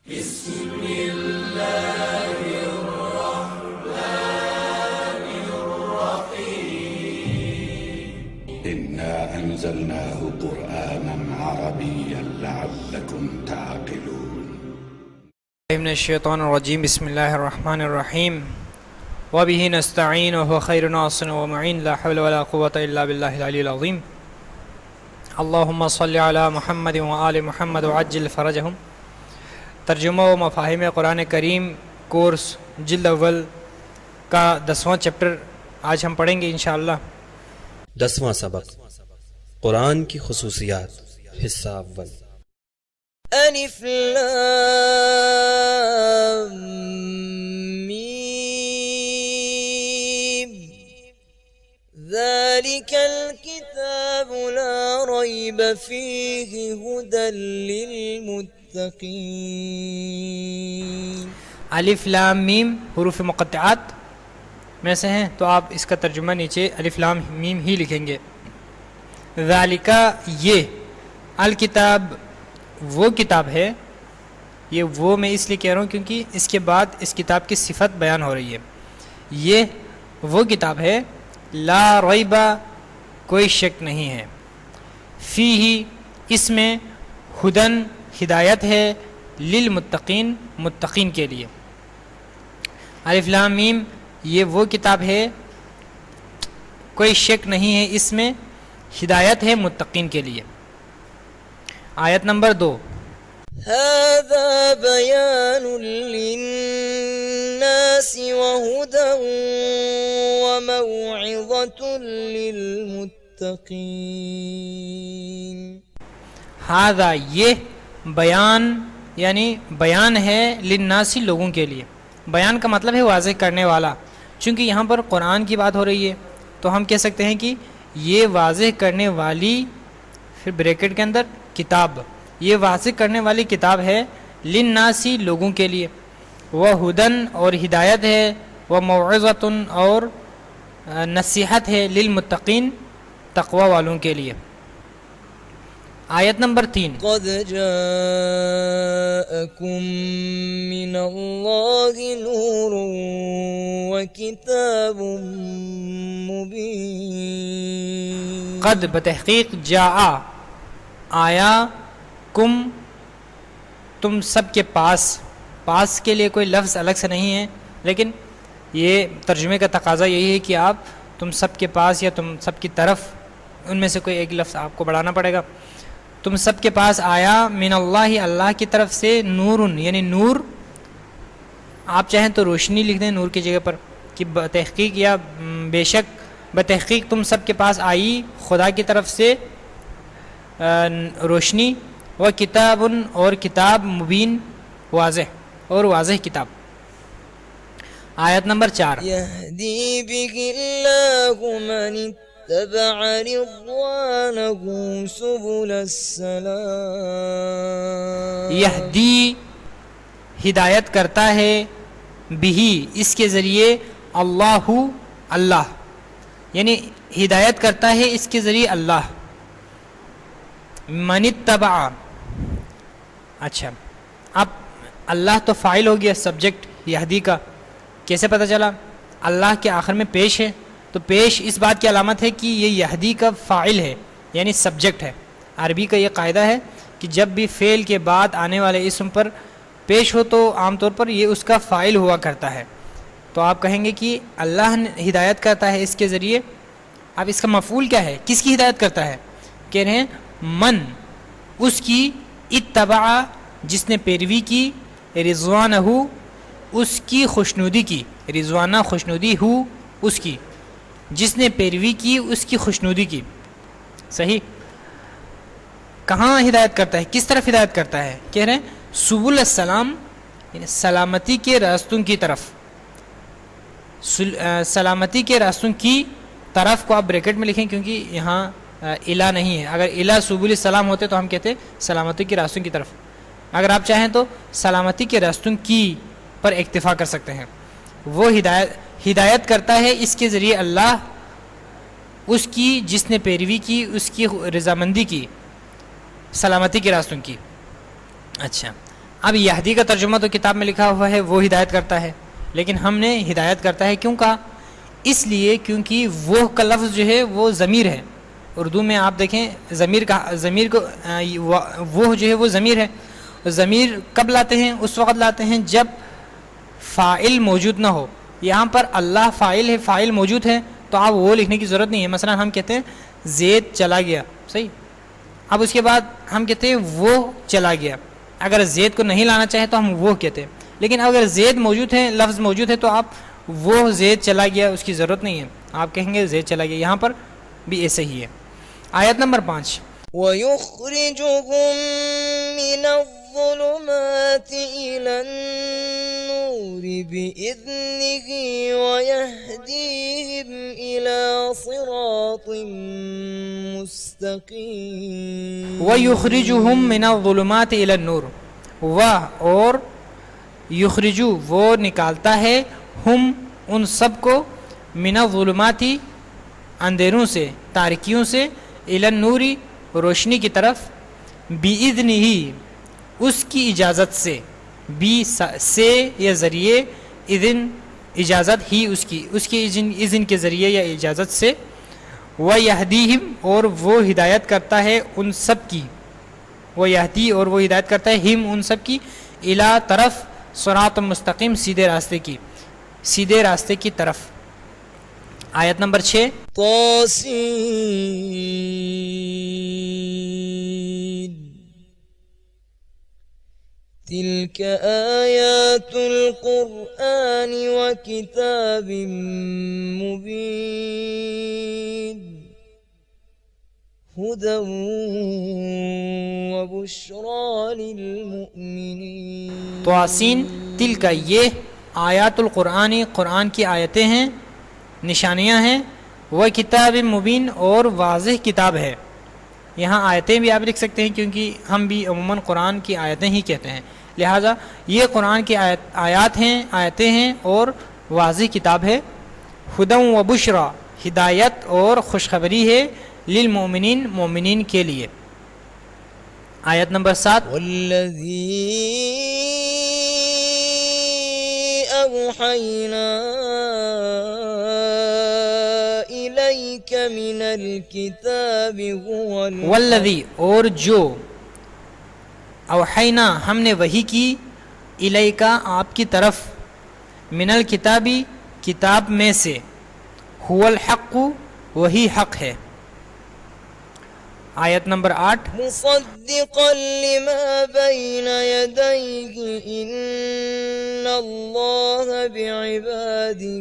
إنا أنزلناه قرآنا عربيا لعلكم تعقلون. من الشیطان الرجیم. بسم اللہ الرحمن الرحیم. وبه نستعین وهو خیر ناصر ومعین لا حول ولا قوة الا باللہ العلی العظیم. اللہم صل علی محمد وآل محمد وعجل فرجہم. ترجمہ و مفاہیم قرآن کریم کورس جلد اول کا 10واں چیپٹر آج ہم پڑھیں گے انشاءاللہ. 10واں سبق قرآن کی خصوصیات حصہ اول. الف لام میم ذلك الكتاب لا ريب فيه هدى للمتقين. الف لام میم حروف مقطعات میں سے ہیں تو آپ اس کا ترجمہ نیچے الف لام میم ہی لکھیں گے. ذالک یہ الکتاب وہ کتاب ہے. یہ وہ میں اس لیے کہہ رہا ہوں کیونکہ اس کے بعد اس کتاب کی صفت بیان ہو رہی ہے. یہ وہ کتاب ہے لا ریب کوئی شک نہیں ہے. فیہ اس میں ہدن ہدایت ہے للمتقین متقین کے لیے. الف لام میم یہ وہ کتاب ہے کوئی شک نہیں ہے اس میں ہدایت ہے متقین کے لیے. آیت نمبر 2. هذا بيان للناس وهدى وموعظة للمتقين. ھذا یہ بیان یعنی بیان ہے للناس لوگوں کے لیے. بیان کا مطلب ہے واضح کرنے والا. چونکہ یہاں پر قرآن کی بات ہو رہی ہے تو ہم کہہ سکتے ہیں کہ یہ واضح کرنے والی پھر بریکٹ کے اندر کتاب یہ واضح کرنے والی کتاب ہے للناسی لوگوں کے لیے. وہ ہدن اور ہدایت ہے. وہ موعظۃ اور نصیحت ہے للمتقین تقوی والوں کے لیے. آیت نمبر 3. قد جاءكم من الله نور وكتاب مبين. قد بتحقیق جاء آیا کم تم سب کے پاس. پاس کے لیے کوئی لفظ الگ سے نہیں ہے لیکن یہ ترجمے کا تقاضا یہی ہے کہ آپ تم سب کے پاس یا تم سب کی طرف ان میں سے کوئی ایک لفظ آپ کو بڑھانا پڑے گا. تم سب کے پاس آیا من اللہ اللہ کی طرف سے نور یعنی نور. آپ چاہیں تو روشنی لکھ دیں نور کی جگہ پر کہ بتحقیق یا بے شک بتحقیق تم سب کے پاس آئی خدا کی طرف سے روشنی. و کتاب اور کتاب مبین واضح اور واضح کتاب. آیت نمبر 4. يهدي به الله من اتبع رضوانه سبل السلام. یہدی ہدایت کرتا ہے بھی اس کے ذریعے اللہ اللہ یعنی ہدایت کرتا ہے اس کے ذریعے اللہ. من اتبع اچھا اب اللہ تو فاعل ہو گیا سبجیکٹ یہدی کا. کیسے پتہ چلا؟ اللہ کے آخر میں پیش ہے تو پیش اس بات کی علامت ہے کہ یہ یہدی کا فاعل ہے یعنی سبجیکٹ ہے. عربی کا یہ قاعدہ ہے کہ جب بھی فعل کے بعد آنے والے اسم پر پیش ہو تو عام طور پر یہ اس کا فاعل ہوا کرتا ہے. تو آپ کہیں گے کہ اللہ نے ہدایت کرتا ہے اس کے ذریعے. اب اس کا مفعول کیا ہے؟ کس کی ہدایت کرتا ہے؟ کہہ رہے ہیں من اس کی اتبع جس نے پیروی کی رضوانہ اس کی خوشنودی کی. رضوانہ خوشنودی ہو اس کی جس نے پیروی کی اس کی خوشنودی کی. صحیح. کہاں ہدایت کرتا ہے؟ کس طرف ہدایت کرتا ہے؟ کہہ رہے ہیں سبل السلام یعنی سلامتی کے راستوں کی طرف. سلامتی کے راستوں کی طرف کو آپ بریکٹ میں لکھیں کیونکہ یہاں الہ نہیں ہے. اگر الہ سبل السلام ہوتے تو ہم کہتے سلامتی کے راستوں کی طرف. اگر آپ چاہیں تو سلامتی کے راستوں کی پر اکتفا کر سکتے ہیں. وہ ہدایت کرتا ہے اس کے ذریعے اللہ اس کی جس نے پیروی کی اس کی رضامندی کی سلامتی کے راستوں کی. اچھا اب یہدی کا ترجمہ تو کتاب میں لکھا ہوا ہے، وہ ہدایت کرتا ہے، لیکن ہم نے ہدایت کرتا ہے کیوں کہا؟ اس لیے کیونکہ وہ کا لفظ جو ہے وہ ضمیر ہے. اردو میں آپ دیکھیں ضمیر کو وہ جو ہے وہ ضمیر ہے. ضمیر کب لاتے ہیں؟ اس وقت لاتے ہیں جب فاعل موجود نہ ہو. یہاں پر اللہ فاعل ہے، فاعل موجود ہے تو آپ وہ لکھنے کی ضرورت نہیں ہے. مثلا ہم کہتے ہیں زید چلا گیا، صحیح. اب اس کے بعد ہم کہتے ہیں وہ چلا گیا. اگر زید کو نہیں لانا چاہے تو ہم وہ کہتے ہیں، لیکن اگر زید موجود ہے، لفظ موجود ہے، تو آپ وہ زید چلا گیا اس کی ضرورت نہیں ہے، آپ کہیں گے زید چلا گیا. یہاں پر بھی ایسے ہی ہے. آیت نمبر 5 وَيُخْرِجُهُم مِّنَ الظُّلُمَاتِ إِلَى النُّورِ بِإِذْنِهِ وَيَهْدِيهِمْ إِلَى صِرَاطٍ مُّسْتَقِيمٍ. وَيُخْرِجُهُم مِّنَ الظُّلُمَاتِ إِلَى النُّورِ، اور یخرجو وہ نکالتا ہے، ہم ان سب کو، من الظلمات اندھیروں سے، تاریکیوں سے، الی النور روشنی کی طرف، باذنہ اس کی اجازت سے، بی سے یا ذریعے، اذن اجازت ہی اس کی اذن کے ذریعے یا اجازت سے، ویہدیہم اور وہ ہدایت کرتا ہے ان سب کی، ویہدی اور وہ ہدایت کرتا ہے ہم ان سب کی، الی طرف، صراط مستقیم سیدھے راستے کی طرف. آیت نمبر 6 طاسین تلک آیات القرآن وکتاب مبین ہدی وبشری للمؤمنین. طاسین تلک یہ آیات القرآن قرآن کی آیتیں ہیں، نشانیاں ہیں، وہ کتاب مبین اور واضح کتاب ہے. یہاں آیتیں بھی آپ لکھ سکتے ہیں کیونکہ ہم بھی عموماً قرآن کی آیتیں ہی کہتے ہیں، لہٰذا یہ قرآن کی آیتیں ہیں اور واضح کتاب ہے. ہدی و بشری ہدایت اور خوشخبری ہے، للمؤمنین مومنین کے لیے. آیت نمبر 7 والذی اوحینا الیک من الکتاب والذی اور جو، اوحینا ہم نے وحی کی، الیکا آپ کی طرف، من الکتابی کتاب میں سے، هو الحق وہی حق ہے. آیت نمبر 8 مصدقا لما بین یدیہ ان اللہ بعبادہ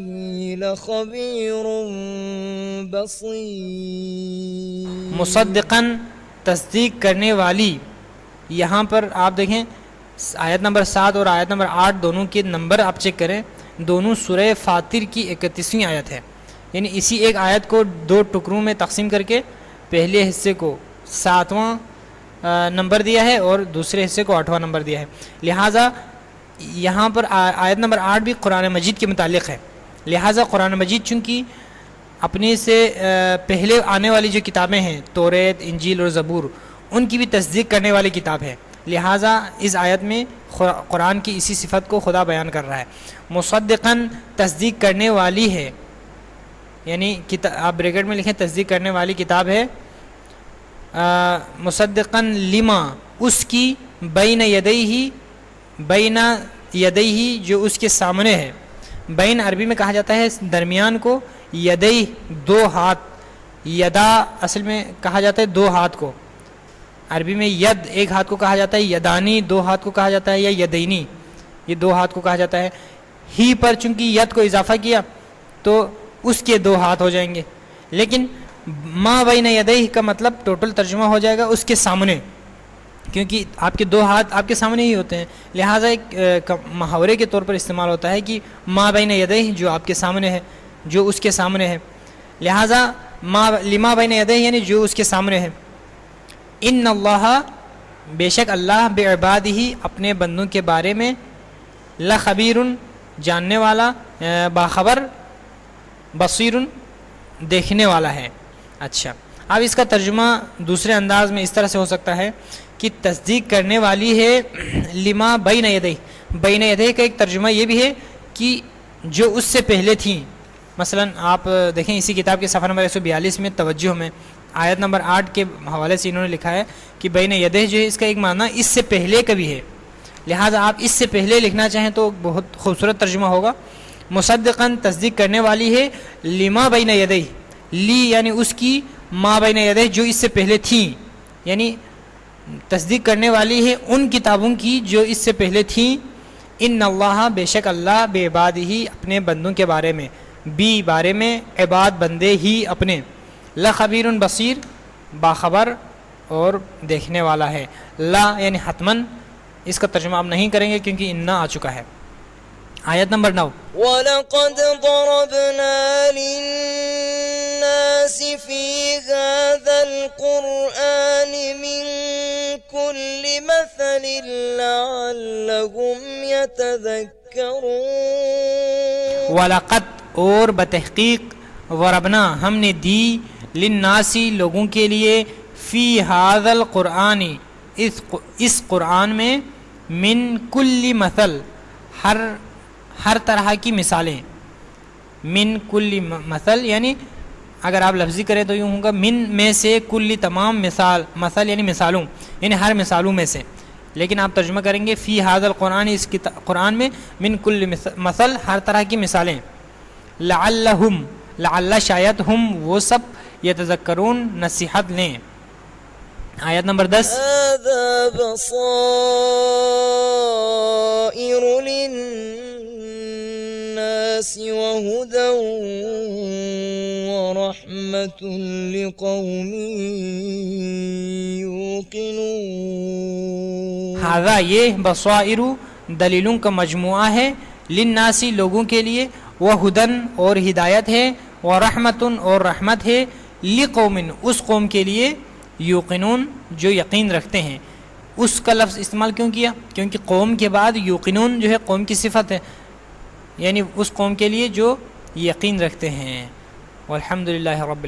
لخبیر بصیر. مصدقاً تصدیق کرنے والی. یہاں پر آپ دیکھیں آیت نمبر 7 اور آیت نمبر 8 دونوں کے نمبر آپ چیک کریں، دونوں سورہ فاطر کی 31ویں آیت ہے. یعنی اسی ایک آیت کو دو ٹکڑوں میں تقسیم کر کے پہلے حصے کو 7واں نمبر دیا ہے اور دوسرے حصے کو 8واں نمبر دیا ہے. لہٰذا یہاں پر آیت نمبر 8 بھی قرآن مجید کے متعلق ہے. لہٰذا قرآن مجید چونکہ اپنے سے پہلے آنے والی جو کتابیں ہیں، توریت، انجیل اور زبور، ان کی بھی تصدیق کرنے والی کتاب ہے. لہٰذا اس آیت میں قرآن کی اسی صفت کو خدا بیان کر رہا ہے. مصدقاً تصدیق کرنے والی ہے، یعنی آپ بریکٹ میں لکھیں تصدیق کرنے والی کتاب ہے. مصدقاً لما اس کی، بین یدیہ جو اس کے سامنے ہے. بین عربی میں کہا جاتا ہے درمیان کو، یدیہ دو ہاتھ، یدا اصل میں کہا جاتا ہے دو ہاتھ کو. عربی میں ید ایک ہاتھ کو کہا جاتا ہے، یدانی دو ہاتھ کو کہا جاتا ہے، یا یدینی یہ دو ہاتھ کو کہا جاتا ہے. ہی پر چونکہ ید کو اضافہ کیا تو اس کے دو ہاتھ ہو جائیں گے، لیکن ما بین یدیہ کا مطلب ٹوٹل ترجمہ ہو جائے گا اس کے سامنے، کیونکہ آپ کے دو ہاتھ آپ کے سامنے ہی ہوتے ہیں. لہٰذا ایک محاورے کے طور پر استعمال ہوتا ہے کہ ما بین یدیہ جو آپ کے سامنے ہے، جو اس کے سامنے ہے. لہٰذا لما بین یدیہ یعنی جو اس کے سامنے ہے. ان اللہ بے شک اللہ بعبادہ اپنے بندوں کے بارے میں، لخبیر جاننے والا، باخبر، بصیر دیکھنے والا ہے. اچھا، اب اس کا ترجمہ دوسرے انداز میں اس طرح سے ہو سکتا ہے کی تصدیق کرنے والی ہے لما بین یدیہ. بین یدیہ کا ایک ترجمہ یہ بھی ہے کہ جو اس سے پہلے تھیں. مثلا آپ دیکھیں اسی کتاب کے صفحہ نمبر 142 میں توجہ میں آیت نمبر 8 کے حوالے سے انہوں نے لکھا ہے کہ بین یدیہ جو ہے اس کا ایک معنی اس سے پہلے کا بھی ہے. لہٰذا آپ اس سے پہلے لکھنا چاہیں تو بہت خوبصورت ترجمہ ہوگا. مصدقاً تصدیق کرنے والی ہے لما بین یدیہ. لی یعنی اس کی، ما بین یدیہ جو اس سے پہلے تھیں، یعنی تصدیق کرنے والی ہے ان کتابوں کی جو اس سے پہلے تھیں. ان اللہ بے شک اللہ بے عباد ہی اپنے بندوں کے بارے میں، بی بارے میں، عباد بندے ہی اپنے، لخبیر بصیر باخبر اور دیکھنے والا ہے. لا یعنی حتماً اس کا ترجمہ آپ نہیں کریں گے کیونکہ انا آ چکا ہے. آیت نمبر 9. وَلَقَدْ ضَرَبْنَا لِلنَّاسِ فِي هَذَا الْقُرْآنِ مِنْ كُلِّ مَثَلٍ لَعَلَّهُمْ يَتَذَكَّرُونَ. وَلَقَدْ اور بتحقیق، ضربنا ہم نے دی، للناسی لوگوں کے لیے، فی هذا القرآن اس قرآن میں، من کل مثل ہر طرح کی مثالیں. من کل مثل یعنی اگر آپ لفظی کریں تو یوں ہوگا من میں سے، کل تمام مثال، مثل یعنی مثالوں، یعنی ہر مثالوں میں سے. لیکن آپ ترجمہ کریں گے فی ھذا القرآن اس قرآن میں، من کل مثل ہر طرح کی مثالیں. لعلہم لعل شاید ہم وہ سب یتذکرون نصیحت لیں. آیت نمبر 10. هذا بصائر للناس وهدى ورحمة لقوم يوقنون. ہذا یہ بصائر دلیلوں کا مجموعہ ہے، للناسی لوگوں کے لیے، وہدن اور ہدایت ہے، ورحمۃ اور رحمت ہے، لقوم اس قوم کے لیے، یوقنون جو یقین رکھتے ہیں. اس کا لفظ استعمال کیوں کیا؟ کیونکہ قوم کے بعد یوقنون جو ہے قوم کی صفت ہے، یعنی اس قوم کے لیے جو یقین رکھتے ہیں. والحمدللہ رب العالمین.